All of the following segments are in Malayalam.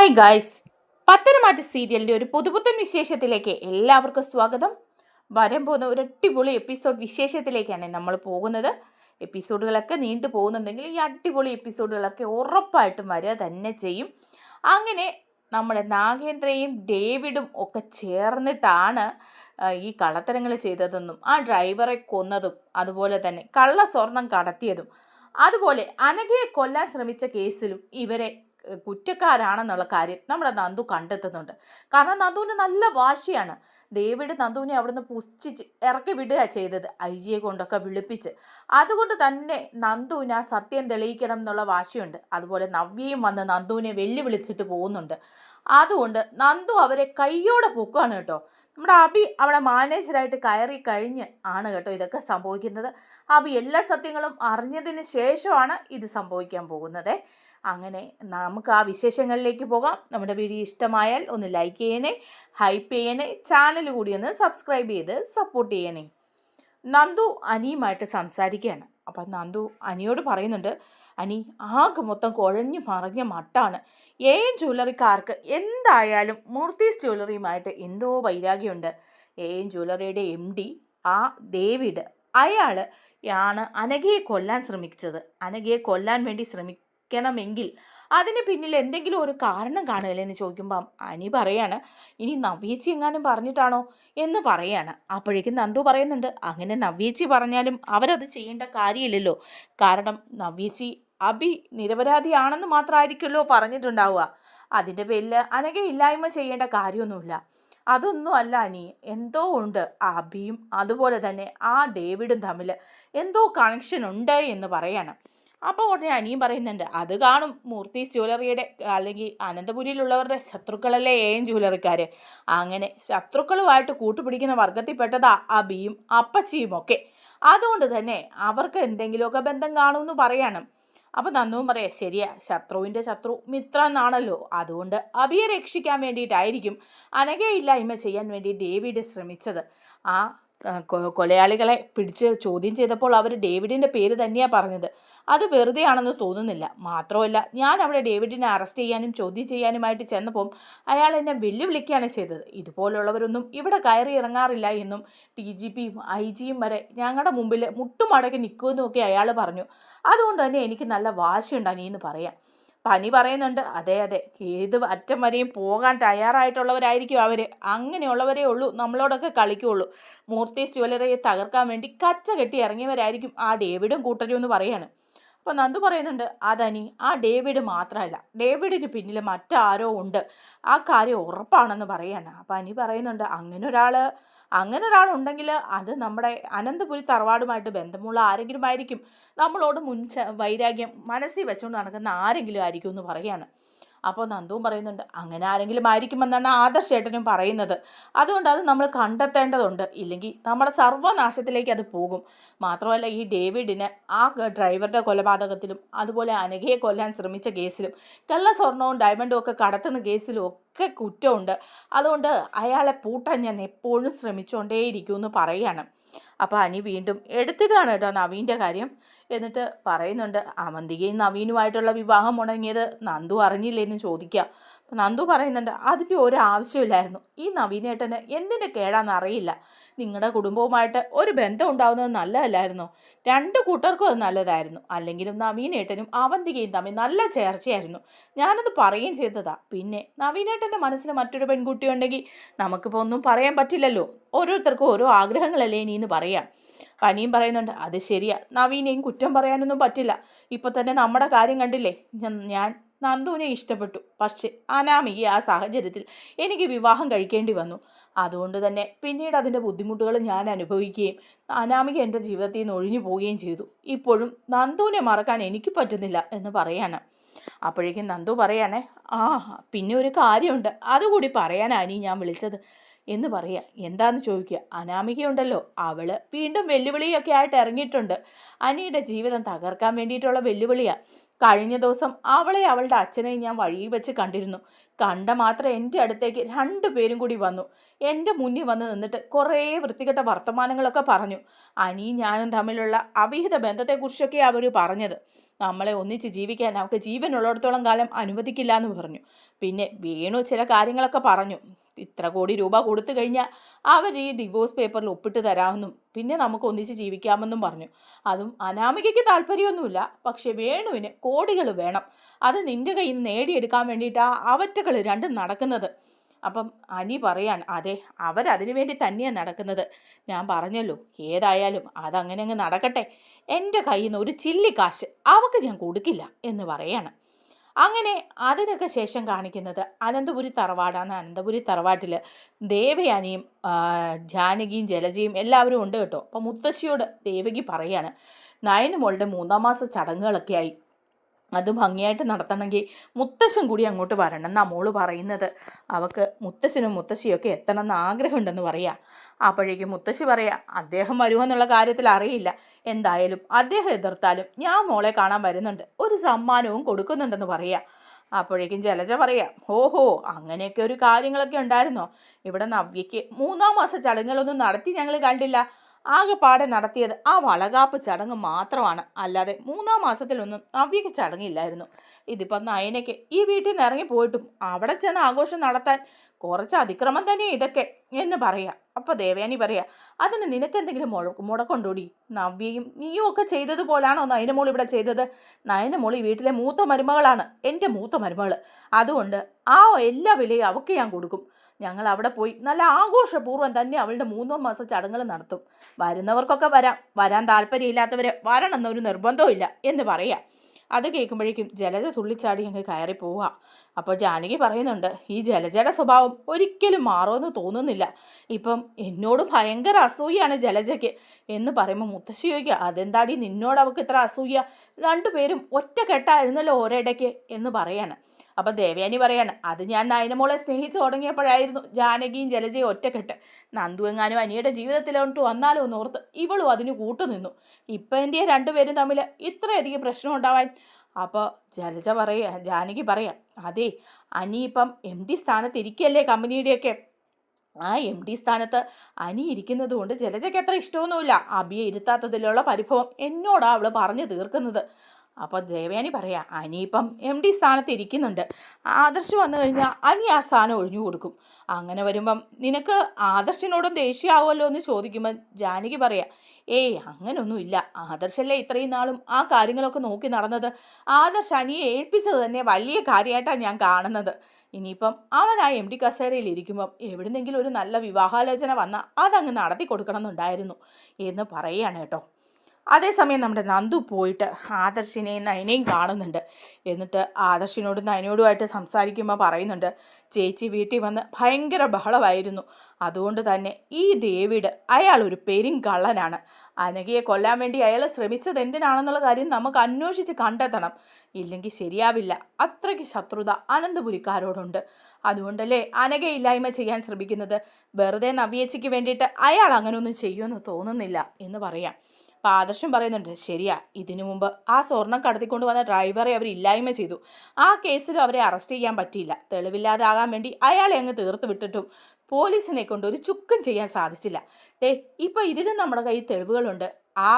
ഹായ് ഗായ്സ്, പത്തനംമാറ്റ സീരിയലിൻ്റെ ഒരു പുതുപുത്തൻ വിശേഷത്തിലേക്ക് എല്ലാവർക്കും സ്വാഗതം. വരാൻ പോകുന്ന ഒരു അടിപൊളി എപ്പിസോഡ് വിശേഷത്തിലേക്കാണ് നമ്മൾ പോകുന്നത്. എപ്പിസോഡുകളൊക്കെ നീണ്ടു പോകുന്നുണ്ടെങ്കിൽ ഈ അടിപൊളി എപ്പിസോഡുകളൊക്കെ ഉറപ്പായിട്ടും വരിക തന്നെ ചെയ്യും. അങ്ങനെ നമ്മുടെ നാഗേന്ദ്രയും ഡേവിഡും ഒക്കെ ചേർന്നിട്ടാണ് ഈ കള്ളത്തരങ്ങൾ ചെയ്തതെന്നും ആ ഡ്രൈവറെ കൊന്നതും അതുപോലെ തന്നെ കള്ള സ്വർണം കടത്തിയതും അതുപോലെ അനഘയെ കൊല്ലാൻ ശ്രമിച്ച കേസിലും ഇവരെ കുറ്റക്കാരാണെന്നുള്ള കാര്യം നമ്മുടെ നന്ദു കണ്ടെത്തുന്നുണ്ട്. കാരണം നന്ദുവിന് നല്ല വാശിയാണ്. ഡേവിഡ് നന്ദുവിനെ അവിടുന്ന് പുച്ഛിച്ച് ഇറക്കി വിടുക ചെയ്തത്, ഐ ജിയെ കൊണ്ടൊക്കെ വിളിപ്പിച്ച്. അതുകൊണ്ട് തന്നെ നന്ദുവിന് ആ സത്യം തെളിയിക്കണം എന്നുള്ള വാശിയുണ്ട്. അതുപോലെ നവ്യയും വന്ന് നന്ദുവിനെ വെല്ലുവിളിച്ചിട്ട് പോകുന്നുണ്ട്. അതുകൊണ്ട് നന്ദു അവരെ കയ്യോടെ പൊക്കുകയാണ് കേട്ടോ. നമ്മുടെ അബി അവിടെ മാനേജറായിട്ട് കയറി കഴിഞ്ഞ് ആണ് കേട്ടോ ഇതൊക്കെ സംഭവിക്കുന്നത്. അബി എല്ലാ സത്യങ്ങളും അറിഞ്ഞതിന് ശേഷമാണ് ഇത് സംഭവിക്കാൻ പോകുന്നത്. അങ്ങനെ നമുക്ക് ആ വിശേഷങ്ങളിലേക്ക് പോകാം. നമ്മുടെ വീഡിയോ ഇഷ്ടമായാൽ ഒന്ന് ലൈക്ക് ചെയ്യണേ, ഹൈപ്പ് ചെയ്യണേ, ചാനൽ കൂടി ഒന്ന് സബ്സ്ക്രൈബ് ചെയ്ത് സപ്പോർട്ട് ചെയ്യണേ. നന്ദു അനിയുമായിട്ട് സംസാരിക്കുകയാണ്. അപ്പം നന്ദു അനിയോട് പറയുന്നുണ്ട്, അനി ആകെ മൊത്തം കുഴഞ്ഞു മറിഞ്ഞ മട്ടാണ്. ജ്വല്ലറിക്കാർക്ക് എന്തായാലും മൂർത്തീസ് ജ്വല്ലറിയുമായിട്ട് എന്തോ വൈരാഗ്യമുണ്ട്. ജ്വല്ലറിയുടെ MD ആ ഡേവിഡ് അയാൾ ആണ് അനഘയെ കൊല്ലാൻ ശ്രമിച്ചത്. അനഘയെ കൊല്ലാൻ വേണ്ടി ശ്രമിക്കണമെങ്കിൽ അതിന് പിന്നിൽ എന്തെങ്കിലും ഒരു കാരണം കാണുകയല്ലേ എന്ന് ചോദിക്കുമ്പം അനി പറയാണ്, ഇനി നവ്യേച്ചി എങ്ങാനും പറഞ്ഞിട്ടാണോ എന്ന് പറയാണ്. അപ്പോഴേക്കും നന്ദു പറയുന്നുണ്ട്, അങ്ങനെ നവ്യേച്ചി പറഞ്ഞാലും അവരത് ചെയ്യേണ്ട കാര്യമില്ലല്ലോ. കാരണം നവ്യേച്ചി അബി നിരപരാധിയാണെന്ന് മാത്രമായിരിക്കുമല്ലോ പറഞ്ഞിട്ടുണ്ടാവുക. അതിൻ്റെ പേരിൽ അനഘയില്ലായ്മ ചെയ്യേണ്ട കാര്യമൊന്നുമില്ല. അതൊന്നും അല്ല അനി, എന്തോ ഉണ്ട്. അബിയും അതുപോലെ തന്നെ ആ ഡേവിഡും തമ്മിൽ എന്തോ കണക്ഷൻ ഉണ്ട് എന്ന് പറയാണ്. അപ്പോൾ ഉടനെ അനിയും പറയുന്നുണ്ട്, അത് കാണും മൂർത്തീസ് ജ്വല്ലറിയുടെ അല്ലെങ്കിൽ അനന്തപുരിയിലുള്ളവരുടെ ശത്രുക്കളല്ലേ ജ്വല്ലറിക്കാർ. അങ്ങനെ ശത്രുക്കളുമായിട്ട് കൂട്ടുപിടിക്കുന്ന വർഗത്തിൽപ്പെട്ടതാ അബിയും അപ്പച്ചിയും ഒക്കെ. അതുകൊണ്ട് തന്നെ അവർക്ക് എന്തെങ്കിലുമൊക്കെ ബന്ധം കാണുമെന്ന് പറയാണ്. അപ്പം നന്ദുവും പറയാം, ശരിയാ, ശത്രുവിൻ്റെ ശത്രു മിത്ര എന്നാണല്ലോ. അതുകൊണ്ട് അബിയെ രക്ഷിക്കാൻ വേണ്ടിയിട്ടായിരിക്കും അനഘയില്ലായ്മ ചെയ്യാൻ വേണ്ടി ഡേവിഡ് ശ്രമിച്ചത്. ആ കൊലയാളികളെ പിടിച്ച് ചോദ്യം ചെയ്തപ്പോൾ അവർ ഡേവിഡിൻ്റെ പേര് തന്നെയാണ് പറഞ്ഞത്. അത് വെറുതെ ആണെന്ന് തോന്നുന്നില്ല. മാത്രമല്ല, ഞാൻ അവിടെ ഡേവിഡിനെ അറസ്റ്റ് ചെയ്യാനും ചോദ്യം ചെയ്യാനുമായിട്ട് ചെന്നപ്പം അയാൾ എന്നെ വെല്ലുവിളിക്കുകയാണ് ചെയ്തത്. ഇതുപോലുള്ളവരൊന്നും ഇവിടെ കയറി ഇറങ്ങാറില്ല എന്നും DGPയും IG വരെ ഞങ്ങളുടെ മുമ്പിൽ മുട്ടുമടക്കി നിൽക്കുമെന്നൊക്കെ അയാൾ പറഞ്ഞു. അതുകൊണ്ട് തന്നെ എനിക്ക് നല്ല വാശിയുണ്ട് അനിയെന്ന് പറയാം. പനി പറയുന്നുണ്ട്, അതെ അതെ, ഏത് അറ്റം വരെയും പോകാൻ തയ്യാറായിട്ടുള്ളവരായിരിക്കും അവർ. അങ്ങനെയുള്ളവരേ ഉള്ളൂ നമ്മളോടൊക്കെ കളിക്കുകയുള്ളൂ. മൂർത്തീസ് ജ്വല്ലറിയെ തകർക്കാൻ വേണ്ടി കച്ച കെട്ടി ഇറങ്ങിയവരായിരിക്കും ആ ഡേവിഡും കൂട്ടരും എന്ന് പറയാണ്. അപ്പോൾ നന്ദു പറയുന്നുണ്ട്, അതനി ആ ഡേവിഡ് മാത്രമല്ല, ഡേവിഡിന് പിന്നിൽ മറ്റാരോ ഉണ്ട്, ആ കാര്യം ഉറപ്പാണെന്ന് പറയാണ്. അപ്പോൾ അനി പറയുന്നുണ്ട്, അങ്ങനെ ഒരാളുണ്ടെങ്കിൽ അത് നമ്മുടെ അനന്തപുരി തറവാടുമായിട്ട് ബന്ധമുള്ള ആരെങ്കിലും ആയിരിക്കും. നമ്മളോട് വൈരാഗ്യം മനസ്സിൽ വെച്ചുകൊണ്ട് നടക്കുന്ന ആരെങ്കിലും ആയിരിക്കും എന്ന് പറയാണ്. അപ്പോൾ നന്ദുവും പറയുന്നുണ്ട്, അങ്ങനെ ആരെങ്കിലും ആയിരിക്കുമെന്നാണ് ആദർശേട്ടനും പറയുന്നത്. അതുകൊണ്ട് അത് നമ്മൾ കണ്ടെത്തേണ്ടതുണ്ട്, ഇല്ലെങ്കിൽ നമ്മുടെ സർവ്വനാശത്തിലേക്ക് അത് പോകും. മാത്രമല്ല, ഈ ഡേവിഡിന് ആ ഡ്രൈവറുടെ കൊലപാതകത്തിലും അതുപോലെ അനഘയെ കൊല്ലാൻ ശ്രമിച്ച കേസിലും കള്ളസ്വർണവും ഡയമണ്ടും ഒക്കെ കടത്തുന്ന കേസിലും ഒക്കെ കുറ്റമുണ്ട്. അതുകൊണ്ട് അയാളെ പൂട്ടാൻ ഞാൻ എപ്പോഴും ശ്രമിച്ചുകൊണ്ടേയിരിക്കുമെന്ന് പറയാണ്. അപ്പോൾ അനി വീണ്ടും എടുത്തിട്ടാണ് കേട്ടോ നവീൻ്റെ കാര്യം. എന്നിട്ട് പറയുന്നുണ്ട്, അവന്തികയും നവീനുമായിട്ടുള്ള വിവാഹം മുടങ്ങിയത് നന്ദു അറിഞ്ഞില്ലേന്ന് ചോദിക്കുക. നന്ദു പറയുന്നുണ്ട്, അതിൻ്റെ ഒരു ആവശ്യമില്ലായിരുന്നു. ഈ നവീനേട്ടന് എന്തിൻ്റെ കേടാന്ന് അറിയില്ല. നിങ്ങളുടെ കുടുംബവുമായിട്ട് ഒരു ബന്ധം ഉണ്ടാവുന്നത് നല്ലതല്ലായിരുന്നോ? രണ്ട് കൂട്ടർക്കും അത് നല്ലതായിരുന്നു. അല്ലെങ്കിലും നവീനേട്ടനും അവന്തികയും തമ്മിൽ നല്ല ചേർച്ചയായിരുന്നു. ഞാനത് പറയുകയും ചെയ്തതാ. പിന്നെ നവീനേട്ടൻ്റെ മനസ്സിൽ മറ്റൊരു പെൺകുട്ടി ഉണ്ടെങ്കിൽ നമുക്കിപ്പോൾ ഒന്നും പറയാൻ പറ്റില്ലല്ലോ. ഓരോരുത്തർക്കും ഓരോ ആഗ്രഹങ്ങളല്ലേ ഇനിയെന്ന് പറയാം. പനിയും പറയുന്നുണ്ട്, അത് ശരിയാ, നവീനെയും കുറ്റം പറയാനൊന്നും പറ്റില്ല. ഇപ്പോൾ തന്നെ നമ്മുടെ കാര്യം കണ്ടില്ലേ, ഞാൻ നന്ദുവിനെ ഇഷ്ടപ്പെട്ടു. പക്ഷേ അനാമിക ആ സാഹചര്യത്തിൽ എനിക്ക് വിവാഹം കഴിക്കേണ്ടി വന്നു. അതുകൊണ്ട് തന്നെ പിന്നീട് അതിൻ്റെ ബുദ്ധിമുട്ടുകൾ ഞാൻ അനുഭവിക്കുകയും അനാമിക എൻ്റെ ജീവിതത്തിൽ നിന്ന് ഒഴിഞ്ഞു പോവുകയും ചെയ്തു. ഇപ്പോഴും നന്ദുവിനെ മറക്കാൻ എനിക്ക് പറ്റുന്നില്ല എന്ന് പറയാണ്. അപ്പോഴേക്കും നന്ദു പറയാണേ, പിന്നെ ഒരു കാര്യമുണ്ട്, അതുകൂടി പറയാനാണ് ഞാൻ വിളിച്ചത് എന്ന് പറയുക. എന്താന്ന് ചോദിക്കുക. അനാമികയുണ്ടല്ലോ, അവള് വീണ്ടും വെല്ലുവിളിയൊക്കെ ആയിട്ട് ഇറങ്ങിയിട്ടുണ്ട്. അനിയുടെ ജീവിതം തകർക്കാൻ വേണ്ടിയിട്ടുള്ള വെല്ലുവിളിയാണ്. കഴിഞ്ഞ ദിവസം അവളെ അവളുടെ അച്ഛനെയും ഞാൻ വഴിയിൽ വെച്ച് കണ്ടിരുന്നു. കണ്ട മാത്രം എൻ്റെ അടുത്തേക്ക് 2 പേരും കൂടി വന്നു. എൻ്റെ മുന്നിൽ വന്ന് നിന്നിട്ട് കുറേ വൃത്തികെട്ട വർത്തമാനങ്ങളൊക്കെ പറഞ്ഞു. അനിയും ഞാനും തമ്മിലുള്ള അവിഹിത ബന്ധത്തെക്കുറിച്ചൊക്കെ അവർ പറഞ്ഞത്. നമ്മളെ ഒന്നിച്ച് ജീവിക്കാൻ അവൾക്ക് ജീവനുള്ളിടത്തോളം കാലം അനുവദിക്കില്ല എന്ന് പറഞ്ഞു. പിന്നെ വേണു ചില കാര്യങ്ങളൊക്കെ പറഞ്ഞു. ഇത്ര കോടി രൂപ കൊടുത്തു കഴിഞ്ഞാൽ അവർ ഈ ഡിവോഴ്സ് പേപ്പറിൽ ഒപ്പിട്ട് തരാമെന്നും പിന്നെ നമുക്ക് ഒന്നിച്ച് ജീവിക്കാമെന്നും പറഞ്ഞു. അതും അനാമികയ്ക്ക് താല്പര്യമൊന്നുമില്ല. പക്ഷെ വേണുവിന് കോടികൾ വേണം. അത് നിന്റെ കയ്യിൽ നിന്ന് നേടിയെടുക്കാൻ വേണ്ടിയിട്ടാണ് അവറ്റകൾ രണ്ടും നടക്കുന്നത്. അപ്പം അനി പറയാണ്, അതെ, അവരതിനു വേണ്ടി തന്നെയാണ് നടക്കുന്നത്. ഞാൻ പറഞ്ഞല്ലോ, ഏതായാലും അതങ്ങനെ അങ്ങ് നടക്കട്ടെ. എൻ്റെ കയ്യിൽ നിന്ന് ഒരു ചില്ലിക്കാശ് അവൾക്ക് ഞാൻ കൊടുക്കില്ല എന്ന് പറയാണ്. അങ്ങനെ അതിനൊക്കെ ശേഷം കാണിക്കുന്നത് അനന്തപുരി തറവാടാണ്. അനന്തപുരി തറവാട്ടിൽ ദേവയാനിയും ജാനകിയും ജലജയും എല്ലാവരും ഉണ്ട് കേട്ടോ. അപ്പം മുത്തശ്ശിയോട് ദേവകി പറയാണ്, നയന മോളുടെ 3-ാം മാസ ചടങ്ങുകളൊക്കെ ആയി, അത് ഭംഗിയായിട്ട് നടത്തണമെങ്കിൽ മുത്തശ്ശൻ കൂടി അങ്ങോട്ട് വരണം എന്നാണ് മോള് പറയുന്നത്. അവൾക്ക് മുത്തശ്ശനും മുത്തശ്ശിയൊക്കെ എത്തണം എന്ന് ആഗ്രഹമുണ്ടെന്ന് പറയാം. അപ്പോഴേക്കും മുത്തശ്ശി പറയാം, അദ്ദേഹം വരുമെന്നുള്ള കാര്യത്തിൽ അറിയില്ല, എന്തായാലും അദ്ദേഹം എതിർത്താലും ഞാൻ മോളെ കാണാൻ വരുന്നുണ്ട്, ഒരു സമ്മാനവും കൊടുക്കുന്നുണ്ടെന്ന് പറയാം. അപ്പോഴേക്കും ജലജ പറയാം, ഓഹോ, അങ്ങനെയൊക്കെ ഒരു കാര്യങ്ങളൊക്കെ ഉണ്ടായിരുന്നോ? ഇവിടെ നവ്യയ്ക്ക് 3-ാം മാസ ചടങ്ങുകളൊന്നും നടത്തി ഞങ്ങൾ കണ്ടില്ല. ആകെപ്പാടെ നടത്തിയത് ആ വളകാപ്പ് ചടങ്ങ് മാത്രമാണ്, അല്ലാതെ 3-ാം മാസത്തിലൊന്നും നവ്യയ്ക്ക് ചടങ്ങില്ലായിരുന്നു. ഇതിപ്പം നയനയ്ക്ക് ഈ വീട്ടിൽ നിന്ന് ഇറങ്ങിപ്പോയിട്ടും അവിടെ ചെന്ന് ആഘോഷം നടത്താൻ കുറച്ച് അതിക്രമം തന്നെ ഇതൊക്കെ എന്ന് പറയാം. അപ്പോൾ ദേവയാനി പറയാം, അതിന് നിനക്കെന്തെങ്കിലും മുടക്കൊണ്ടോടി? നവ്യയും നീയും ഒക്കെ ചെയ്തതുപോലാണോ നയനമോൾ ഇവിടെ ചെയ്തത്? നയനമോൾ ഈ വീട്ടിലെ മൂത്ത മരുമകളാണ്, എൻ്റെ മൂത്ത മരുമകൾ. അതുകൊണ്ട് ആ എല്ലാ വിലയും അവൾക്ക് ഞാൻ കൊടുക്കും. ഞങ്ങൾ അവിടെ പോയി നല്ല ആഘോഷപൂർവ്വം തന്നെ അവളുടെ 3-ാം മാസ ചടങ്ങുകൾ നടത്തും. വരുന്നവർക്കൊക്കെ വരാൻ താല്പര്യമില്ലാത്തവർ വരണമെന്നൊരു നിർബന്ധവും എന്ന് പറയാം. അത് കേൾക്കുമ്പോഴേക്കും ജലജ തുള്ളിച്ചാടി അങ്ങ് കയറി പോവുക. അപ്പോൾ ജാനകി പറയുന്നുണ്ട്, ഈ ജലജയുടെ സ്വഭാവം ഒരിക്കലും മാറുമെന്ന് തോന്നുന്നില്ല. ഇപ്പം എന്നോട് ഭയങ്കര അസൂയാണ് ജലജയ്ക്ക് എന്ന് പറയുമ്പോൾ മുത്തശ്ശി ചോദിക്കുക, അതെന്താടി നിന്നോട് അവൾക്ക് ഇത്ര അസൂയ? 2 പേരും ഒറ്റക്കെട്ടായിരുന്നല്ലോ ഒരിടയ്ക്ക് എന്ന് പറയാണ്. അപ്പം ദേവയാനി പറയാണ്, അത് ഞാൻ നയനമോളെ സ്നേഹിച്ച് തുടങ്ങിയപ്പോഴായിരുന്നു ജാനകിയും ജലജയും ഒറ്റക്കെട്ട്. നന്ദു എങ്ങാനും അനിയുടെ ജീവിതത്തിലോട്ട് വന്നാലോ എന്ന് ഓർത്ത് ഇവളും അതിന് കൂട്ടുനിന്നു. ഇപ്പം എൻ്റെ 2 പേരും തമ്മിൽ ഇത്രയധികം പ്രശ്നം ഉണ്ടാവാൻ. അപ്പോൾ ജാനകി പറയാം, അതെ, അനി ഇപ്പം MD സ്ഥാനത്ത് ഇരിക്കുകയല്ലേ കമ്പനിയുടെയൊക്കെ. ആ MD സ്ഥാനത്ത് അനി ഇരിക്കുന്നത് കൊണ്ട് ജലജയ്ക്ക് അത്ര ഇഷ്ടമൊന്നുമില്ല. അബിയെ ഇരുത്താത്തതിലുള്ള പരിഭവം എന്നോടാണ് അവൾ പറഞ്ഞു തീർക്കുന്നത്. അപ്പോൾ ദേവയാനി പറയാം, അനിയിപ്പം MD സ്ഥാനത്ത് ഇരിക്കുന്നുണ്ട്, ആദർശ് വന്നു കഴിഞ്ഞാൽ അനി ആ സ്ഥാനം ഒഴിഞ്ഞു കൊടുക്കും. അങ്ങനെ വരുമ്പം നിനക്ക് ആദർശിനോടും ദേഷ്യമാവുമല്ലോ എന്ന് ചോദിക്കുമ്പോൾ ജാനകി പറയാം, ഏയ് അങ്ങനൊന്നുമില്ല, ആദർശല്ലേ ഇത്രയും നാളും ആ കാര്യങ്ങളൊക്കെ നോക്കി നടന്നത്. ആദർശ് അനിയെ ഏൽപ്പിച്ചത് തന്നെ വലിയ കാര്യമായിട്ടാണ് ഞാൻ കാണുന്നത്. ഇനിയിപ്പം അവൻ ആ MD കസേരയിൽ ഇരിക്കുമ്പം എവിടുന്നെങ്കിലും ഒരു നല്ല വിവാഹാലോചന വന്നാൽ അതങ്ങ് നടത്തി കൊടുക്കണം എന്നുണ്ടായിരുന്നു എന്ന് പറയുകയാണ് കേട്ടോ. അതേസമയം നമ്മുടെ നന്ദു പോയിട്ട് ആദർശിനെയും നയനയും കാണുന്നുണ്ട്. എന്നിട്ട് ആദർശിനോടും നയനോടുമായിട്ട് സംസാരിക്കുമ്പോൾ പറയുന്നുണ്ട്, ചേച്ചി വീട്ടിൽ വന്ന് ഭയങ്കര ബഹളമായിരുന്നു. അതുകൊണ്ട് തന്നെ ഈ ഡേവിഡ് അയാൾ ഒരു പെരുങ്കള്ളനാണ്. അനഘയെ കൊല്ലാൻ വേണ്ടി അയാൾ ശ്രമിച്ചത് എന്തിനാണെന്നുള്ള കാര്യം നമുക്ക് അന്വേഷിച്ച് കണ്ടെത്തണം. ഇല്ലെങ്കിൽ ശരിയാവില്ല. അത്രയ്ക്ക് ശത്രുത അനന്തപുരിക്കാരോടുണ്ട്. അതുകൊണ്ടല്ലേ അനഘയില്ലായ്മ ചെയ്യാൻ ശ്രമിക്കുന്നത്. വെറുതെ നവ്യേച്ചിക്ക് വേണ്ടിയിട്ട് അയാൾ അങ്ങനെയൊന്നും ചെയ്യുമെന്ന് തോന്നുന്നില്ല എന്ന് പറയാം. അപ്പോൾ ആദർശം പറയുന്നുണ്ട്, ശരിയാ, ഇതിനു മുമ്പ് ആ സ്വർണം കടത്തിക്കൊണ്ട് വന്ന ഡ്രൈവറെ അവർ ഇല്ലായ്മ ചെയ്തു. ആ കേസിൽ അവരെ അറസ്റ്റ് ചെയ്യാൻ പറ്റിയില്ല. തെളിവില്ലാതാകാൻ വേണ്ടി അയാളെ അങ്ങ് തീർത്ത് വിട്ടിട്ടും പോലീസിനെ കൊണ്ട് ഒരു ചുക്കും ചെയ്യാൻ സാധിച്ചില്ല. ഇപ്പോൾ ഇതിലും നമ്മുടെ കയ്യിൽ തെളിവുകളുണ്ട്. ആ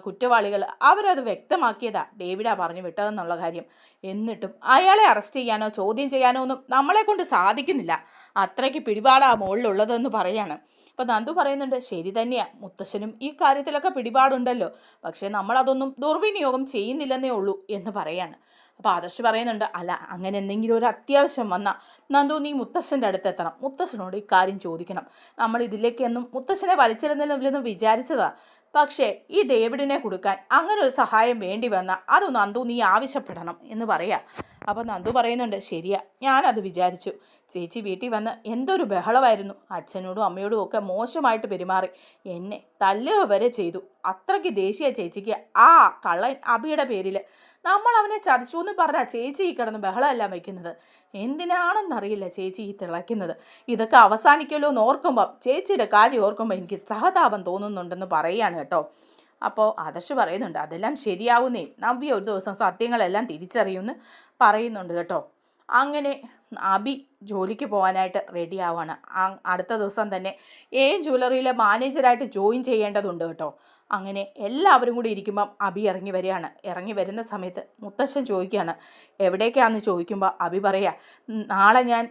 കുറ്റവാളികൾ അവരത് വ്യക്തമാക്കിയതാ ഡേവിഡാ പറഞ്ഞു വിട്ടതെന്നുള്ള കാര്യം. എന്നിട്ടും അയാളെ അറസ്റ്റ് ചെയ്യാനോ ചോദ്യം ചെയ്യാനോ ഒന്നും നമ്മളെ കൊണ്ട് സാധിക്കുന്നില്ല. അത്രയ്ക്ക് പിടിപാടാ മുകളിലുള്ളതെന്ന് പറയാണ്. അപ്പോൾ നന്ദു പറയുന്നുണ്ട്, ശരി തന്നെയാണ്, മുത്തശ്ശനും ഈ കാര്യത്തിലൊക്കെ പിടിപാടുണ്ടല്ലോ, പക്ഷേ നമ്മളതൊന്നും ദുർവിനിയോഗം ചെയ്യുന്നില്ലെന്നേ ഉള്ളൂ എന്ന് പറയാണ്. അപ്പോൾ ആദർശ് പറയുന്നുണ്ട്, അല്ല, അങ്ങനെ എന്തെങ്കിലും ഒരു അത്യാവശ്യം വന്നാൽ നന്ദു നീ മുത്തശ്ശൻ്റെ അടുത്തെത്തണം, മുത്തശ്ശനോട് ഇക്കാര്യം ചോദിക്കണം. നമ്മൾ ഇതിലേക്കൊന്നും മുത്തശ്ശനെ വലിച്ചിരുന്നില്ലെന്ന് വിചാരിച്ചതാ, പക്ഷേ ഈ ഡേവിഡിനെ കൊടുക്കാൻ അങ്ങനെ ഒരു സഹായം വേണ്ടി വന്നാൽ അത് നന്ദു നീ ആവശ്യപ്പെടണം എന്ന് പറയാം. അപ്പോൾ നന്ദു പറയുന്നുണ്ട്, ശരിയാ, ഞാനത് വിചാരിച്ചു. ചേച്ചി വീട്ടിൽ വന്ന് എന്തൊരു ബഹളമായിരുന്നു. അച്ഛനോടും അമ്മയോടും ഒക്കെ മോശമായിട്ട് പെരുമാറി, എന്നെ തല്ലുക വരെ ചെയ്തു. അത്രയ്ക്ക് ദേഷ്യ ചേച്ചിക്ക് ആ കള്ളൻ അബിയുടെ പേരിൽ. നമ്മൾ അവനെ ചതിച്ചു എന്ന് പറഞ്ഞാൽ ചേച്ചി ഈ കിടന്ന് ബഹളമെല്ലാം വയ്ക്കുന്നത്. എന്തിനാണെന്നറിയില്ല ചേച്ചി ഈ തിളയ്ക്കുന്നത്. ഇതൊക്കെ അവസാനിക്കുമല്ലോ എന്ന് ഓർക്കുമ്പം ചേച്ചിയുടെ കാര്യം ഓർക്കുമ്പോൾ എനിക്ക് സഹതാപം തോന്നുന്നുണ്ടെന്ന് പറയുകയാണ് കേട്ടോ. അപ്പോൾ ആദർശ് പറയുന്നുണ്ട് അതെല്ലാം ശരിയാവുന്നേ, നവ്യ ഒരു ദിവസം സത്യങ്ങളെല്ലാം തിരിച്ചറിയുമെന്ന് പറയുന്നുണ്ട് കേട്ടോ. അങ്ങനെ അബി ജോലിക്ക് പോകാനായിട്ട് റെഡി ആവുകയാണ്. അടുത്ത ദിവസം തന്നെ ജ്വല്ലറിയിലെ മാനേജറായിട്ട് ജോയിൻ ചെയ്യേണ്ടതുണ്ട് കേട്ടോ. അങ്ങനെ എല്ലാവരും കൂടി ഇരിക്കുമ്പം അബി ഇറങ്ങി വരികയാണ്. ഇറങ്ങി വരുന്ന സമയത്ത് മുത്തശ്ശൻ ചോദിക്കുകയാണ് എവിടേക്കാണെന്ന് ചോദിക്കുമ്പോൾ അബി പറയാ നാളെ ഞാൻ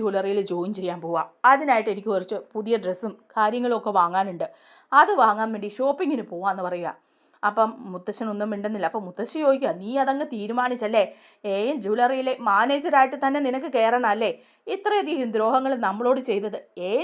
ജ്വല്ലറിയിൽ ജോയിൻ ചെയ്യാൻ പോവാം. അതിനായിട്ട് എനിക്ക് കുറച്ച് പുതിയ ഡ്രസ്സും കാര്യങ്ങളും ഒക്കെ വാങ്ങാനുണ്ട്. അത് വാങ്ങാൻ വേണ്ടി ഷോപ്പിങ്ങിന് പോവാന്ന് പറയുക. അപ്പം മുത്തശ്ശനൊന്നും മിണ്ടുന്നില്ല. അപ്പം മുത്തശ്ശി ചോദിക്കുക നീ അതങ്ങ് തീരുമാനിച്ചല്ലേ, ജ്വല്ലറിയിലെ മാനേജറായിട്ട് തന്നെ നിനക്ക് കയറണം അല്ലേ? ഇത്രയധികം ദ്രോഹങ്ങൾ നമ്മളോട് ചെയ്തത്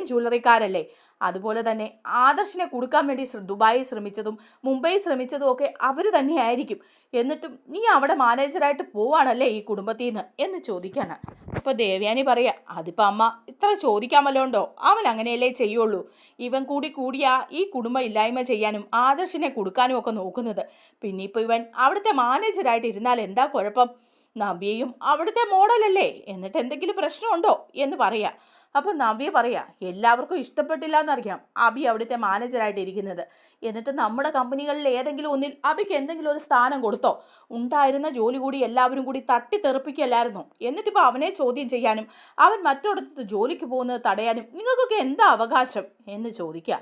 ജ്വല്ലറിക്കാരല്ലേ? അതുപോലെ തന്നെ ആദർശിനെ കൊടുക്കാൻ വേണ്ടി ദുബായിൽ ശ്രമിച്ചതും മുംബൈയിൽ ശ്രമിച്ചതും ഒക്കെ അവർ തന്നെയായിരിക്കും. എന്നിട്ടും നീ അവിടെ മാനേജറായിട്ട് പോവാണല്ലേ ഈ കുടുംബത്തിൽ നിന്ന് എന്ന് ചോദിക്കാണ്. അപ്പോൾ ദേവയാനി പറയാ അതിപ്പോൾ അമ്മ ഇത്ര ചോദിക്കാമല്ലോണ്ടോ, അവൻ അങ്ങനെയല്ലേ ചെയ്യുള്ളൂ. ഇവൻ കൂടിയാ ഈ കുടുംബം ഇല്ലായ്മ ചെയ്യാനും ആദർശിനെ കൊടുക്കാനും ഒക്കെ നോക്കുന്നത്. പിന്നെ ഇപ്പോൾ ഇവൻ അവിടുത്തെ മാനേജറായിട്ട് ഇരുന്നാൽ എന്താ കുഴപ്പം? നവ്യയും അവിടുത്തെ മോഡലല്ലേ, എന്നിട്ട് എന്തെങ്കിലും പ്രശ്നമുണ്ടോ എന്ന് പറയാ. അപ്പം നവ്യ പറയാ എല്ലാവർക്കും ഇഷ്ടപ്പെട്ടില്ല എന്നറിയാം അബി അവിടുത്തെ മാനേജറായിട്ട് ഇരിക്കുന്നത്. എന്നിട്ട് നമ്മുടെ കമ്പനികളിൽ ഏതെങ്കിലും ഒന്നിൽ അബിക്ക് എന്തെങ്കിലും ഒരു സ്ഥാനം കൊടുത്തോ? ഉണ്ടായിരുന്ന ജോലി കൂടി എല്ലാവരും കൂടി തട്ടിത്തെറിപ്പിക്കല്ലായിരുന്നോ? എന്നിട്ടിപ്പോൾ അവനെ ചോദ്യം ചെയ്യാനും അവൻ മറ്റൊരിടത്ത് ജോലിക്ക് പോകുന്നത് തടയാനും നിങ്ങൾക്കൊക്കെ എന്താ അവകാശം എന്ന് ചോദിക്കുക.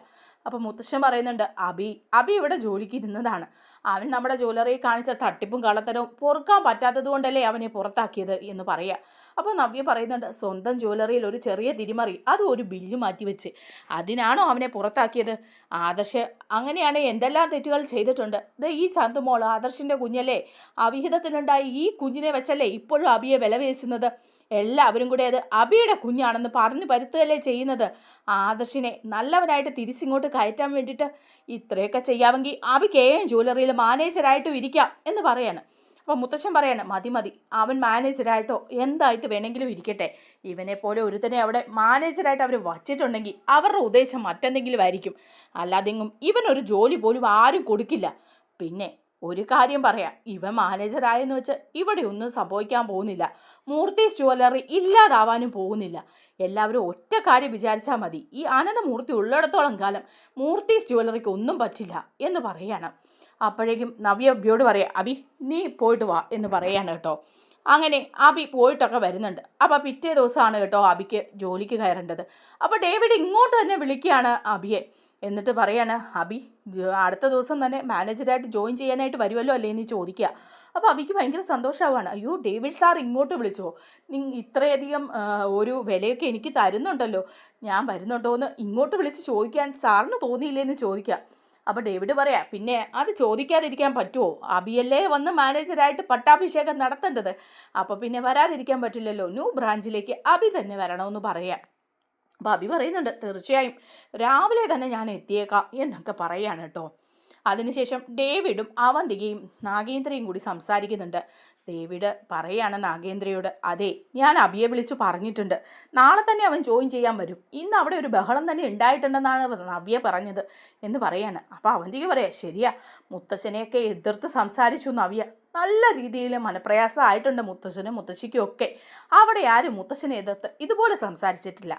അപ്പം മുത്തശ്ശൻ പറയുന്നുണ്ട് അബി ഇവിടെ ജോലിക്ക് ഇരുന്നതാണ്. അവൻ നമ്മുടെ ജ്വല്ലറിയിൽ കാണിച്ച തട്ടിപ്പും കള്ളത്തരവും പൊറുക്കാൻ പറ്റാത്തത് കൊണ്ടല്ലേ അവനെ പുറത്താക്കിയത് എന്ന് പറയാം. അപ്പോൾ നവ്യ പറയുന്നുണ്ട് സ്വന്തം ജ്വല്ലറിയിൽ ഒരു ചെറിയ തിരിമറി, അത് ഒരു ബില്ല് മാറ്റിവെച്ച് അതിനാണോ അവനെ പുറത്താക്കിയത്? ആദർശ് അങ്ങനെയാണ് എന്തെല്ലാം തെറ്റുകൾ ചെയ്തിട്ടുണ്ട്. ഈ ചന്തുമോൾ ആദർശിൻ്റെ കുഞ്ഞല്ലേ, അവിഹിതത്തിലുണ്ടായി ഈ കുഞ്ഞിനെ വെച്ചല്ലേ ഇപ്പോഴും അബിയെ വിലവേശുന്നത്. എല്ലാവരും കൂടെ അത് അബിയുടെ കുഞ്ഞാണെന്ന് പറഞ്ഞു പരുത്തുകയല്ലേ ചെയ്യുന്നത്. ആദർശിനെ നല്ലവനായിട്ട് തിരിച്ചിങ്ങോട്ട് കയറ്റാൻ വേണ്ടിയിട്ട് ഇത്രയൊക്കെ ചെയ്യാമെങ്കിൽ അബിക്ക് ജ്വല്ലറിയിൽ മാനേജറായിട്ടും ഇരിക്കാം എന്ന് പറയാണ്. അപ്പോൾ മുത്തശ്ശൻ പറയാണ് മതി, അവൻ മാനേജറായിട്ടോ എന്തായിട്ട് വേണമെങ്കിലും ഇരിക്കട്ടെ. ഇവനെ പോലെ ഒരുത്തനെ അവിടെ മാനേജറായിട്ട് അവർ വച്ചിട്ടുണ്ടെങ്കിൽ അവരുടെ ഉദ്ദേശം മറ്റെന്തെങ്കിലും ആയിരിക്കും. അല്ലാതെങ്ങും ഇവനൊരു ജോലി പോലും ആരും കൊടുക്കില്ല. പിന്നെ ഒരു കാര്യം പറയാം, ഇവൻ മാനേജറായെന്ന് വെച്ച് ഇവിടെ ഒന്നും സംഭവിക്കാൻ പോകുന്നില്ല. മൂർത്തീസ് ജ്വല്ലറി ഇല്ലാതാവാനും പോകുന്നില്ല. എല്ലാവരും ഒറ്റ കാര്യം വിചാരിച്ചാൽ മതി, ഈ ആനന്ദമൂർത്തി ഉള്ളിടത്തോളം കാലം മൂർത്തീസ് ജ്വല്ലറിക്ക് ഒന്നും പറ്റില്ല എന്ന് പറയാണ്. അപ്പോഴേക്കും നവ്യ അബിയോട് പറയാം അബി നീ പോയിട്ട് വാ എന്ന് പറയാണ് കേട്ടോ. അങ്ങനെ അബി പോയിട്ടൊക്കെ വരുന്നുണ്ട്. അപ്പോൾ പിറ്റേ ദിവസമാണ് കേട്ടോ അബിക്ക് ജോലിക്ക് കയറേണ്ടത്. അപ്പോൾ ഡേവിഡ് ഇങ്ങോട്ട് തന്നെ വിളിക്കുകയാണ് അബിയെ. എന്നിട്ട് പറയാണ് അബി അടുത്ത ദിവസം തന്നെ മാനേജറായിട്ട് ജോയിൻ ചെയ്യാനായിട്ട് വരുമല്ലോ അല്ലേ എന്ന് ചോദിക്കുക. അപ്പോൾ അബിക്ക് ഭയങ്കര സന്തോഷമാവുകയാണ്. അയ്യോ ഡേവിഡ് സാർ ഇങ്ങോട്ട് വിളിച്ചോ, ഇത്രയധികം ഒരു വിലയൊക്കെ എനിക്ക് തരുന്നുണ്ടല്ലോ, ഞാൻ വരുന്നുണ്ടോ എന്ന് ഇങ്ങോട്ട് വിളിച്ച് ചോദിക്കാൻ സാറിന് തോന്നിയില്ലേന്ന് ചോദിക്കുക. അപ്പോൾ ഡേവിഡ് പറയാം പിന്നെ അത് ചോദിക്കാതിരിക്കാൻ പറ്റുമോ? അബിയല്ലേ വന്ന് മാനേജറായിട്ട് പട്ടാഭിഷേകം നടത്തേണ്ടത്. അപ്പോൾ പിന്നെ വരാതിരിക്കാൻ പറ്റില്ലല്ലോ, ന്യൂ ബ്രാഞ്ചിലേക്ക് അബി തന്നെ വരണമെന്ന് പറയാം. അപ്പോൾ അബി പറയുന്നുണ്ട് തീർച്ചയായും രാവിലെ തന്നെ ഞാൻ എത്തിയേക്കാം എന്നൊക്കെ പറയാണ് കേട്ടോ. അതിനുശേഷം ഡേവിഡും അവന്തികയും നാഗേന്ദ്രയും കൂടി സംസാരിക്കുന്നുണ്ട്. ഡേവിഡ് പറയാണ് നാഗേന്ദ്രയോട് അതെ ഞാൻ അബിയെ വിളിച്ചു പറഞ്ഞിട്ടുണ്ട്, നാളെ തന്നെ അവൻ ജോയിൻ ചെയ്യാൻ വരും. ഇന്ന് അവിടെ ഒരു ബഹളം തന്നെ ഉണ്ടായിട്ടുണ്ടെന്നാണ് നവ്യ പറഞ്ഞത് എന്ന് പറയാണ്. അപ്പോൾ അവന്തിക പറയാം ശരിയാ, മുത്തശ്ശനെയൊക്കെ എതിർത്ത് സംസാരിച്ചു നവ്യ. നല്ല രീതിയിൽ മനപ്രയാസമായിട്ടുണ്ട് മുത്തശ്ശനും മുത്തശ്ശിക്കും ഒക്കെ. അവിടെ ആരും മുത്തശ്ശനെ എതിർത്ത് ഇതുപോലെ സംസാരിച്ചിട്ടില്ല.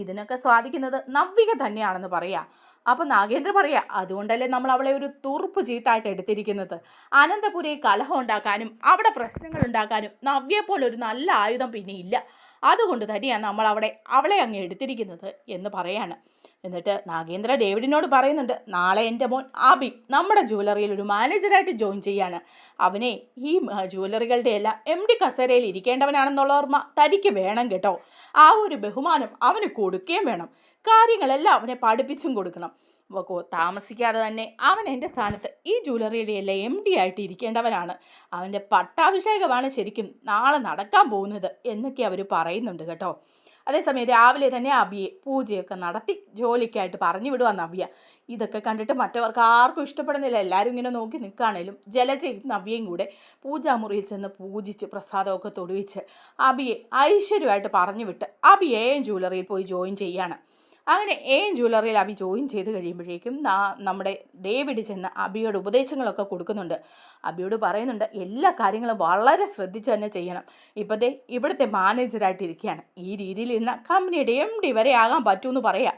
ഇതിനൊക്കെ സ്വാധിക്കുന്നത് നവ്യ തന്നെയാണെന്ന് പറയാം. അപ്പം നാഗേന്ദ്ര പറയാ അതുകൊണ്ടല്ലേ നമ്മൾ അവളെ ഒരു തുറുപ്പ് ചീട്ടായിട്ട് എടുത്തിരിക്കുന്നത്. അനന്തപുരി കലഹം ഉണ്ടാക്കാനും അവിടെ പ്രശ്നങ്ങൾ ഉണ്ടാക്കാനും നവ്യയെപ്പോലൊരു നല്ല ആയുധം പിന്നെ ഇല്ല. അതുകൊണ്ട് തന്നെയാണ് നമ്മൾ അവളെ അങ്ങ് എടുത്തിരിക്കുന്നത് എന്ന് പറയാണ്. എന്നിട്ട് നാഗേന്ദ്ര ഡേവിഡിനോട് പറയുന്നുണ്ട് നാളെ എൻ്റെ മോൻ അബി നമ്മുടെ ജ്വല്ലറിയിൽ ഒരു മാനേജറായിട്ട് ജോയിൻ ചെയ്യാണ്. അവനെ ഈ ജ്വല്ലറികളുടെ എല്ലാം MD കസേരയിൽ ഇരിക്കേണ്ടവനാണെന്നുള്ള ഓർമ്മ തനിക്ക് വേണം കേട്ടോ. ആ ഒരു ബഹുമാനം അവന് കൊടുക്കുകയും വേണം. കാര്യങ്ങളെല്ലാം അവനെ പഠിപ്പിച്ചും കൊടുക്കണം. താമസിക്കാതെ തന്നെ അവൻ എൻ്റെ സ്ഥാനത്ത് ഈ ജ്വല്ലറിയിലെ എല്ലാം MD ആയിട്ട് ഇരിക്കേണ്ടവനാണ്. അവൻ്റെ പട്ടാഭിഷേകമാണ് ശരിക്കും നാളെ നടക്കാൻ പോകുന്നത് എന്നൊക്കെ അവർ പറയുന്നുണ്ട് കേട്ടോ. അതേസമയം രാവിലെ തന്നെ അബിയെ പൂജയൊക്കെ നടത്തി ജോലിക്കായിട്ട് പറഞ്ഞു വിടുക നവ്യ. ഇതൊക്കെ കണ്ടിട്ട് മറ്റവർക്ക് ആർക്കും ഇഷ്ടപ്പെടുന്നില്ല. എല്ലാവരും ഇങ്ങനെ നോക്കി നിൽക്കുകയാണേലും ജലജയും നവ്യയും കൂടെ പൂജാമുറിയിൽ ചെന്ന് പൂജിച്ച് പ്രസാദമൊക്കെ തൊടുവിച്ച് അബിയെ ഐശ്വര്യമായിട്ട് പറഞ്ഞു വിട്ട് അബി ജ്വല്ലറിയിൽ പോയി ജോയിൻ ചെയ്യാണ്. അങ്ങനെ ജ്വല്ലറിയിൽ അബി ജോയിൻ ചെയ്ത് കഴിയുമ്പോഴേക്കും നമ്മുടെ ഡേവിഡ് ചെന്ന് അബിയോട് ഉപദേശങ്ങളൊക്കെ കൊടുക്കുന്നുണ്ട്. അബിയോട് പറയുന്നുണ്ട് എല്ലാ കാര്യങ്ങളും വളരെ ശ്രദ്ധിച്ച് തന്നെ ചെയ്യണം. ഇപ്പോഴത്തെ ഇവിടുത്തെ മാനേജറായിട്ട് ഇരിക്കുകയാണ്, ഈ രീതിയിൽ ഇരുന്ന കമ്പനിയുടെ MD വരെ ആകാൻ പറ്റുമെന്ന് പറയാം.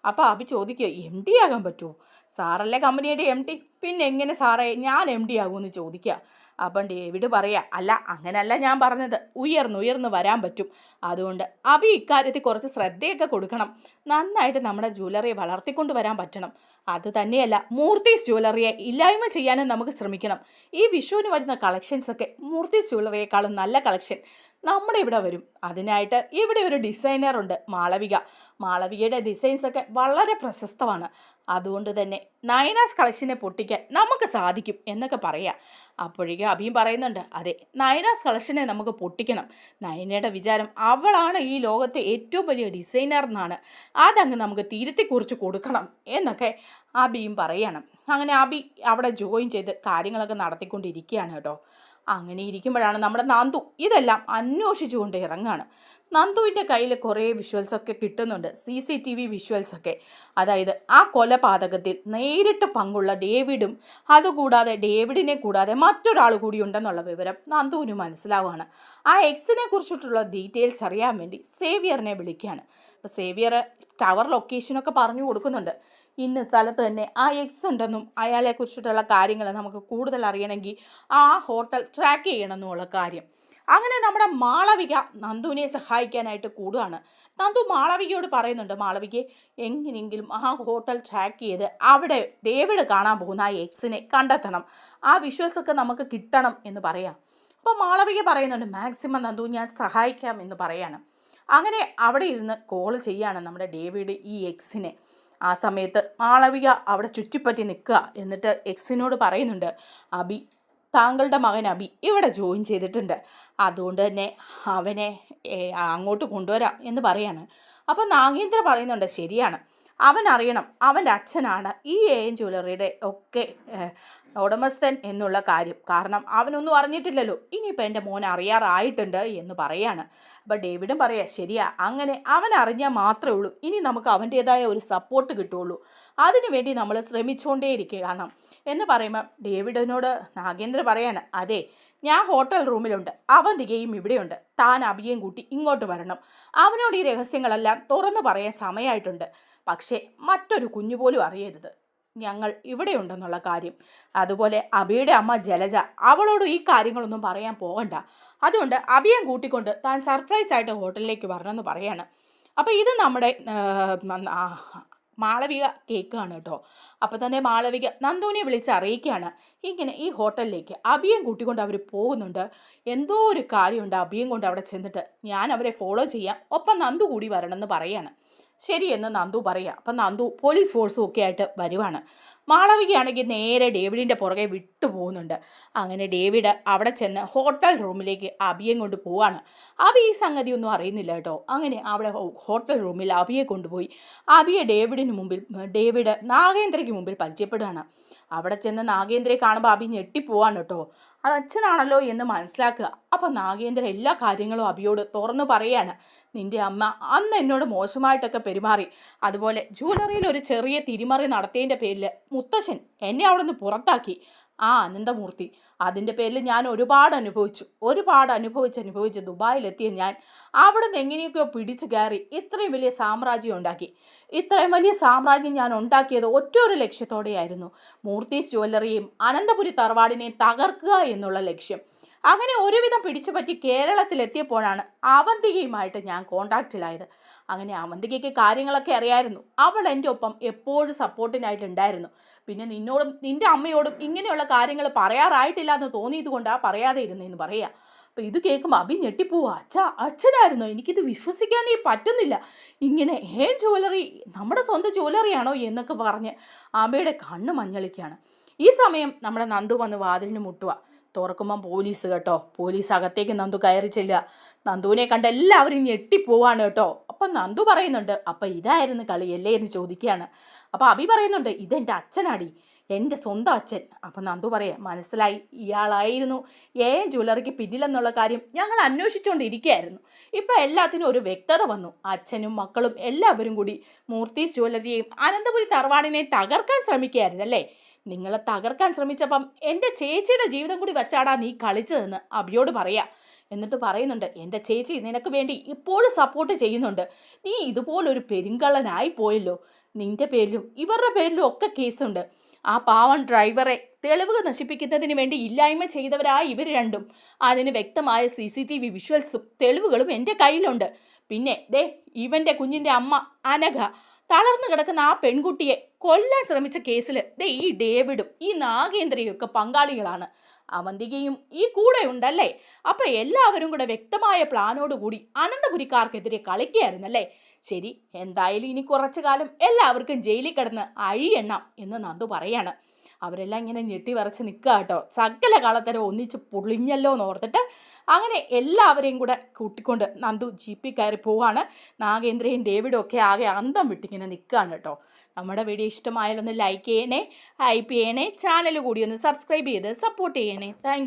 അപ്പോൾ അബി ചോദിക്കുക MD ആകാൻ പറ്റുമോ? സാറല്ലേ കമ്പനിയുടെ MD, പിന്നെ എങ്ങനെ സാറേ ഞാൻ MD ആകുമെന്ന് ചോദിക്കുക. അപ്പം ഡേവിഡ് പറയാ, അല്ല അങ്ങനല്ല ഞാൻ പറഞ്ഞത്, ഉയർന്നുയർന്ന് വരാൻ പറ്റും. അതുകൊണ്ട് അഭി ഇക്കാര്യത്തിൽ കുറച്ച് ശ്രദ്ധയൊക്കെ കൊടുക്കണം. നന്നായിട്ട് നമ്മുടെ ജ്വല്ലറിയെ വളർത്തിക്കൊണ്ട് വരാൻ പറ്റണം. അത് തന്നെയല്ല, മൂർത്തീസ് ജ്വല്ലറിയെ ഇല്ലായ്മ ചെയ്യാനും നമുക്ക് ശ്രമിക്കണം. ഈ വിഷുവിന് വരുന്ന കളക്ഷൻസൊക്കെ മൂർത്തീസ് ജ്വല്ലറിയേക്കാളും നല്ല കളക്ഷൻ നമ്മുടെ ഇവിടെ വരും. അതിനായിട്ട് ഇവിടെ ഒരു ഡിസൈനറുണ്ട്, മാളവിക. മാളവികയുടെ ഡിസൈൻസൊക്കെ വളരെ പ്രശസ്തമാണ്. അതുകൊണ്ട് തന്നെ നയനാസ് കളക്ഷനെ പൊട്ടിക്കാൻ നമുക്ക് സാധിക്കും എന്നൊക്കെ പറയാം. അപ്പോഴേക്കും അഭിയും പറയുന്നുണ്ട്, അതെ, നയനാസ് കളക്ഷനെ നമുക്ക് പൊട്ടിക്കണം. നയനയുടെ വിചാരം അവളാണ് ഈ ലോകത്തെ ഏറ്റവും വലിയ ഡിസൈനർ എന്നാണ്. അതങ്ങ് നമുക്ക് തിരുത്തി കുറിച്ച് കൊടുക്കണം എന്നൊക്കെ അഭിയും പറയണം. അങ്ങനെ അഭി അവിടെ ജോയിൻ ചെയ്ത് കാര്യങ്ങളൊക്കെ നടത്തിക്കൊണ്ടിരിക്കുകയാണ് കേട്ടോ. അങ്ങനെ ഇരിക്കുമ്പോഴാണ് നമ്മുടെ നന്ദു ഇതെല്ലാം അന്വേഷിച്ചുകൊണ്ട് ഇറങ്ങാണ്. നന്ദുവിൻ്റെ കയ്യിൽ കുറേ വിഷ്വൽസൊക്കെ കിട്ടുന്നുണ്ട്, CCTV വിഷ്വൽസൊക്കെ. അതായത് ആ കൊലപാതകത്തിൽ നേരിട്ട് പങ്കുള്ള ഡേവിഡും അതുകൂടാതെ ഡേവിഡിനെ കൂടാതെ മറ്റൊരാൾ കൂടി ഉണ്ടെന്നുള്ള വിവരം നന്ദുവിന് മനസ്സിലാവുകയാണ്. ആ എക്സിനെ കുറിച്ചിട്ടുള്ള ഡീറ്റെയിൽസ് അറിയാൻ വേണ്ടി സേവിയറിനെ വിളിക്കുകയാണ്. അപ്പോൾ സേവിയർ ടവർ ലൊക്കേഷനൊക്കെ പറഞ്ഞു കൊടുക്കുന്നുണ്ട്. ഇന്ന സ്ഥലത്ത് തന്നെ ആ എക്സ് ഉണ്ടെന്നും അയാളെ കുറിച്ചിട്ടുള്ള കാര്യങ്ങൾ നമുക്ക് കൂടുതൽ അറിയണമെങ്കിൽ ആ ഹോട്ടൽ ട്രാക്ക് ചെയ്യണമെന്നുള്ള കാര്യം. അങ്ങനെ നമ്മുടെ മാളവിക നന്ദുവിനെ സഹായിക്കാനായിട്ട് കൂടുകയാണ്. നന്ദു മാളവികയോട് പറയുന്നുണ്ട്, മാളവികയെ എങ്ങനെയെങ്കിലും ആ ഹോട്ടൽ ട്രാക്ക് ചെയ്ത് അവിടെ ഡേവിഡ് കാണാൻ പോകുന്ന ആ എക്സിനെ കണ്ടെത്തണം, ആ വിഷ്വൽസൊക്കെ നമുക്ക് കിട്ടണം എന്ന് പറയാം. അപ്പോൾ മാളവിക പറയുന്നുണ്ട്, മാക്സിമം നന്ദു ഞാൻ സഹായിക്കാം എന്ന് പറയാണ്. അങ്ങനെ അവിടെ ഇരുന്ന് കോൾ ചെയ്യാണ് നമ്മുടെ ഡേവിഡ് ഈ എക്സിനെ. ആ സമയത്ത് മാളവിക അവിടെ ചുറ്റിപ്പറ്റി നിൽക്കുക. എന്നിട്ട് എക്സിനോട് പറയുന്നുണ്ട്, അബി, താങ്കളുടെ മകൻ അബി ഇവിടെ ജോയിൻ ചെയ്തിട്ടുണ്ട്, അതുകൊണ്ട് തന്നെ അവനെ അങ്ങോട്ട് കൊണ്ടുവരാം എന്ന് പറയാണ്. അപ്പോൾ നാഗേന്ദ്ര പറയുന്നുണ്ട്, ശരിയാണ്, അവൻ അറിയണം അവൻ്റെ അച്ഛനാണ് ഈ AM ജ്വല്ലറിയുടെ ഒക്കെ ഉടമസ്ഥൻ എന്നുള്ള കാര്യം. കാരണം അവനൊന്നും അറിഞ്ഞിട്ടില്ലല്ലോ, ഇനിയിപ്പോൾ എൻ്റെ മോൻ അറിയാറായിട്ടുണ്ട് എന്ന് പറയാണ്. അപ്പോൾ ഡേവിഡും പറയാം, ശരിയാ, അങ്ങനെ അവൻ അറിഞ്ഞാൽ മാത്രമേ ഉള്ളൂ ഇനി നമുക്ക് അവൻ്റേതായ ഒരു സപ്പോർട്ട് കിട്ടുള്ളൂ. അതിനുവേണ്ടി നമ്മൾ ശ്രമിച്ചുകൊണ്ടേയിരിക്കുകയാണ് എന്ന് പറയുമ്പോൾ ഡേവിഡിനോട് നാഗേന്ദ്ര പറയാണ്, അതെ, ഞാൻ ഹോട്ടൽ റൂമിലുണ്ട്, അവന്തികയും ഇവിടെയുണ്ട്, താൻ അഭിയേയും കൂട്ടി ഇങ്ങോട്ട് വരണം. അവനോട് ഈ രഹസ്യങ്ങളെല്ലാം തുറന്നു പറയാൻ സമയമായിട്ടുണ്ട്. പക്ഷേ മറ്റൊരു കുഞ്ഞു പോലും അറിയരുത് ഞങ്ങൾ ഇവിടെയുണ്ടെന്നുള്ള കാര്യം. അതുപോലെ അഭിയുടെ അമ്മ ജലജ, അവളോട് ഈ കാര്യങ്ങളൊന്നും പറയാൻ പോകണ്ട. അതുകൊണ്ട് അഭിയെ കൂട്ടിക്കൊണ്ട് താൻ സർപ്രൈസ് ആയിട്ട് ഹോട്ടലിലേക്ക് വരണമെന്ന് പറയാണ്. അപ്പോൾ ഇത് നമ്മുടെ മാളവിക കേൾക്കുകയാണ് കേട്ടോ. അപ്പോൾ തന്നെ മാളവിക നന്ദുവിനെ വിളിച്ച് അറിയിക്കുകയാണ്, ഇങ്ങനെ ഈ ഹോട്ടലിലേക്ക് അഭിയം കൂട്ടിക്കൊണ്ട് അവർ പോകുന്നുണ്ട്, എന്തോ ഒരു കാര്യമുണ്ട് അഭിയം കൊണ്ട് അവിടെ ചെന്നിട്ട്, ഞാൻ അവരെ ഫോളോ ചെയ്യാം, ഒപ്പം നന്ദു കൂടി വരണമെന്ന് പറയാണ്. ശരിയെന്ന് നന്ദു പറയുക. അപ്പം നന്ദു പോലീസ് ഫോഴ്സും ഒക്കെ ആയിട്ട് വരുവാണ്. മാളവികയാണെങ്കിൽ നേരെ ഡേവിഡിൻ്റെ പുറകെ വിട്ടു പോകുന്നുണ്ട്. അങ്ങനെ ഡേവിഡ് അവിടെ ചെന്ന് ഹോട്ടൽ റൂമിലേക്ക് അഭിയെ കൊണ്ട് പോവാണ്. അഭി ഈ സംഗതി ഒന്നും അറിയുന്നില്ല കേട്ടോ. അങ്ങനെ അവിടെ ഹോട്ടൽ റൂമിൽ അഭിയെ കൊണ്ടുപോയി അഭിയെ ഡേവിഡ് നാഗേന്ദ്രയ്ക്ക് മുമ്പിൽ പരിചയപ്പെടുകയാണ്. അവിടെ ചെന്ന് നാഗേന്ദ്രയെ കാണുമ്പോൾ അഭി ഞെട്ടിപ്പോവാണ് കേട്ടോ. അത് അച്ഛനാണല്ലോ എന്ന് മനസ്സിലാക്കുക. അപ്പം നാഗേന്ദ്ര എല്ലാ കാര്യങ്ങളും അഭിയോട് തുറന്നു പറയാണ്. നിൻ്റെ അമ്മ അന്ന് എന്നോട് മോശമായിട്ടൊക്കെ പെരുമാറി, അതുപോലെ ജ്വല്ലറിയിൽ ഒരു ചെറിയ തിരിമറി നടത്തിയതിൻ്റെ പേരിൽ മുത്തശ്ശൻ എന്നെ അവിടെ നിന്ന് പുറത്താക്കി, ആ അനന്തമൂർത്തി, അതിൻ്റെ പേരിൽ ഞാൻ ഒരുപാട് അനുഭവിച്ച് ദുബായിലെത്തിയ ഞാൻ അവിടെ നിന്ന് എങ്ങനെയൊക്കെയോ പിടിച്ചു കയറി ഇത്രയും വലിയ സാമ്രാജ്യം ഉണ്ടാക്കി. ഇത്രയും വലിയ സാമ്രാജ്യം ഞാൻ ഉണ്ടാക്കിയത് ഒറ്റൊരു ലക്ഷ്യത്തോടെയായിരുന്നു, മൂർത്തീസ് ജ്വല്ലറിയെയും അനന്തപുരി തറവാടിനെയും തകർക്കുക എന്നുള്ള ലക്ഷ്യം. അങ്ങനെ ഒരുവിധം പിടിച്ചു പറ്റി കേരളത്തിലെത്തിയപ്പോഴാണ് അവന്തികയുമായിട്ട് ഞാൻ കോണ്ടാക്റ്റിലായത്. അങ്ങനെ അവന്തികയ്ക്ക് കാര്യങ്ങളൊക്കെ അറിയായിരുന്നു, അവൾ എൻ്റെ ഒപ്പം എപ്പോഴും സപ്പോർട്ടിനായിട്ടുണ്ടായിരുന്നു. പിന്നെ നിന്നോടും നിൻ്റെ അമ്മയോടും ഇങ്ങനെയുള്ള കാര്യങ്ങൾ പറയാറായിട്ടില്ല എന്ന് തോന്നിയത് കൊണ്ടാണ് പറയാതെ ഇരുന്നതെന്ന് പറയുക. അപ്പോൾ ഇത് കേൾക്കുമ്പോൾ അഭി ഞെട്ടിപ്പോവുക. അച്ഛനായിരുന്നോ? എനിക്കിത് വിശ്വസിക്കാനേ പറ്റുന്നില്ല. ഇങ്ങനെ ജ്വല്ലറി നമ്മുടെ സ്വന്തം ജ്വല്ലറിയാണോ എന്നൊക്കെ പറഞ്ഞ് അമ്മയുടെ കണ്ണ് മഞ്ഞളിക്കുകയാണ്. ഈ സമയം നമ്മുടെ നന്ദു വന്ന് വാതിലിന് മുട്ടുക. തുറക്കുമ്പം പോലീസ് കേട്ടോ. പോലീസ് അകത്തേക്ക് നന്ദു കയറി ചെല്ലുക. നന്ദുവിനെ കണ്ട് എല്ലാവരും ഞെട്ടിപ്പോവാണ് കേട്ടോ. അപ്പം നന്ദു പറയുന്നുണ്ട്, അപ്പം ഇതായിരുന്നു കളിയല്ലേ എന്ന് ചോദിക്കുകയാണ്. അപ്പോൾ അഭി പറയുന്നുണ്ട്, ഇതെൻ്റെ അച്ഛനാടി, എൻ്റെ സ്വന്തം അച്ഛൻ. അപ്പം നന്ദു പറയാം, മനസ്സിലായി, ഇയാളായിരുന്നു ജ്വല്ലറിക്ക് പിന്നിലെന്നുള്ള കാര്യം ഞങ്ങൾ അന്വേഷിച്ചുകൊണ്ടിരിക്കുകയായിരുന്നു. ഇപ്പം എല്ലാത്തിനും ഒരു വ്യക്തത വന്നു. അച്ഛനും മക്കളും എല്ലാവരും കൂടി മൂർത്തീസ് ജ്വല്ലറിയെയും അനന്തപുരി തറവാടിനെയും തകർക്കാൻ ശ്രമിക്കുകയായിരുന്നല്ലേ? നിങ്ങളെ തകർക്കാൻ ശ്രമിച്ചപ്പം എൻ്റെ ചേച്ചിയുടെ ജീവിതം കൂടി വച്ചാടാ നീ കളിച്ചതെന്ന് അഭിയോട് പറയാം. എന്നിട്ട് പറയുന്നുണ്ട്, എൻ്റെ ചേച്ചി നിനക്ക് വേണ്ടി ഇപ്പോഴും സപ്പോർട്ട് ചെയ്യുന്നുണ്ട്. നീ ഇതുപോലൊരു പെരുങ്കള്ളനായി പോയല്ലോ. നിന്റെ പേരിലും ഇവരുടെ പേരിലും ഒക്കെ കേസുണ്ട്. ആ പാവൻ ഡ്രൈവറെ തെളിവുകൾ നശിപ്പിക്കുന്നതിന് വേണ്ടി ഇല്ലായ്മ ചെയ്തവരായ ഇവർ രണ്ടും. അതിന് വ്യക്തമായ CCTV വിഷ്വൽസും തെളിവുകളും എൻ്റെ കയ്യിലുണ്ട്. പിന്നെ ദേ ഇവൻ്റെ കുഞ്ഞിൻ്റെ അമ്മ അനഘ, തളർന്നു കിടക്കുന്ന ആ പെൺകുട്ടിയെ കൊല്ലാൻ ശ്രമിച്ച കേസിൽ ദേ ഈ ഡേവിഡും ഈ നാഗേന്ദ്രയും ഒക്കെ പങ്കാളികളാണ്. അവന്തികയും ഈ കൂടെ ഉണ്ടല്ലേ. അപ്പൊ എല്ലാവരും കൂടെ വ്യക്തമായ പ്ലാനോടുകൂടി അനന്തപുരിക്കാർക്കെതിരെ കളിക്കുകയായിരുന്നല്ലേ. ശരി, എന്തായാലും ഇനി കുറച്ചു കാലം എല്ലാവർക്കും ജയിലിൽ കിടന്ന് അഴിയെണ്ണാം എന്ന് നന്ദു പറയാണ്. അവരെല്ലാം ഇങ്ങനെ ഞെട്ടി വരച്ച് നിൽക്കുക കേട്ടോ. സകല കാലത്തരം ഒന്നിച്ച് പൊളിഞ്ഞല്ലോ എന്ന് ഓർത്തിട്ട് അങ്ങനെ എല്ലാവരെയും കൂടെ കൂട്ടിക്കൊണ്ട് നന്ദു ജീപ്പിൽ കയറി പോവാണ്. നാഗേന്ദ്രയും ഡേവിഡും ഒക്കെ ആകെ അന്തം വിട്ടിങ്ങനെ നിൽക്കുകയാണ് കേട്ടോ. നമ്മുടെ വീഡിയോ ഇഷ്ടമായാലൊന്ന് ലൈക്ക് ചെയ്യണേ, ഹൈപ്പ് ചെയ്യണേ, ചാനൽ കൂടി ഒന്ന് സബ്സ്ക്രൈബ് ചെയ്ത് സപ്പോർട്ട് ചെയ്യണേ. താങ്ക്